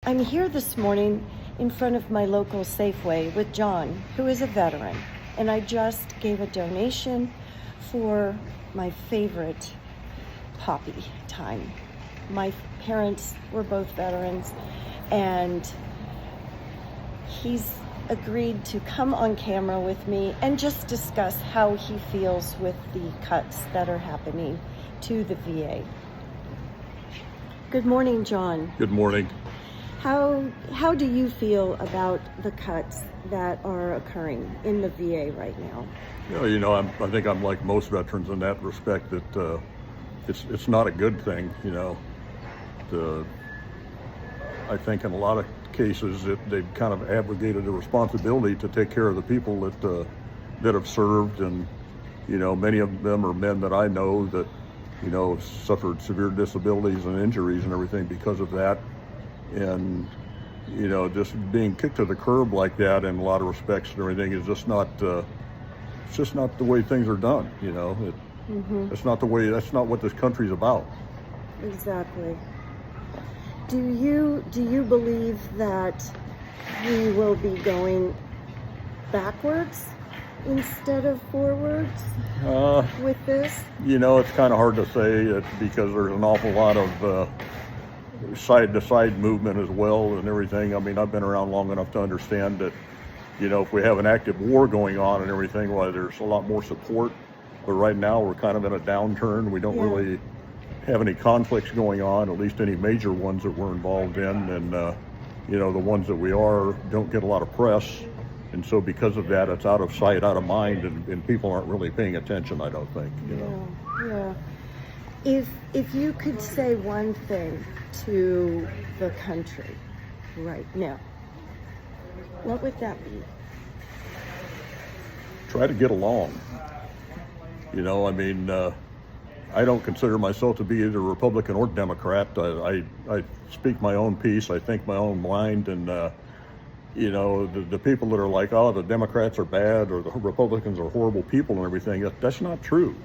I'm here this morning in front of my local Safeway with John, who is a veteran, and I just gave a donation for my favorite Poppy time. My parents were both veterans, and he's agreed to come on camera with me and just discuss how he feels with the cuts that are happening to the VA. Good morning, John. Good morning. How do you feel about the cuts that are occurring in the VA right now? I think I'm like most veterans in that respect, that it's not a good thing. I think in a lot of cases they've kind of abrogated the responsibility to take care of the people that have served, and many of them are men that I know that suffered severe disabilities and injuries and everything because of that. And just being kicked to the curb like that in a lot of respects and everything is just not it's just not the way things are done. That's not what this country's about. Exactly. Do you believe that we will be going backwards instead of forwards with this? It's kind of hard to say because there's an awful lot of side-to-side movement as well and everything. I mean, I've been around long enough to understand that, if we have an active war going on and everything, well, there's a lot more support. But right now we're kind of in a downturn. We don't really have any conflicts going on, at least any major ones that we're involved in. And, the ones that we are don't get a lot of press. And so because of that, it's out of sight, out of mind, and people aren't really paying attention, I don't think, Yeah. If you could say one thing to the country right now, what would that be? Try to get along. I don't consider myself to be either Republican or Democrat. I speak my own piece. I think my own mind, and the people that are like, oh, the Democrats are bad or the Republicans are horrible people and everything, that's not true.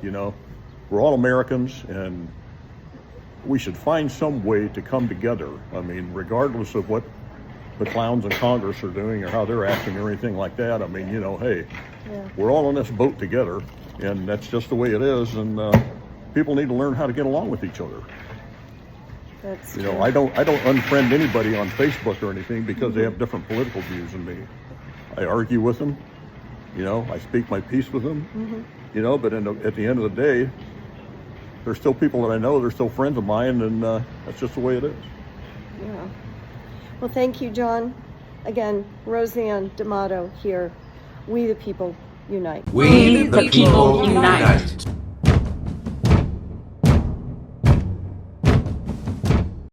We're all Americans, and we should find some way to come together. I mean, regardless of what the clowns in Congress are doing or how they're acting or anything like that. I mean, hey, we're all in this boat together, and that's just the way it is. And people need to learn how to get along with each other. That's I don't unfriend anybody on Facebook or anything because they have different political views than me. I argue with them. I speak my piece with them. But at the end of the day, there's still people that I know. They're still friends of mine, and that's just the way it is. Yeah. Well, thank you, John. Again, Rosann D'Amato here. We the people unite. We the people unite.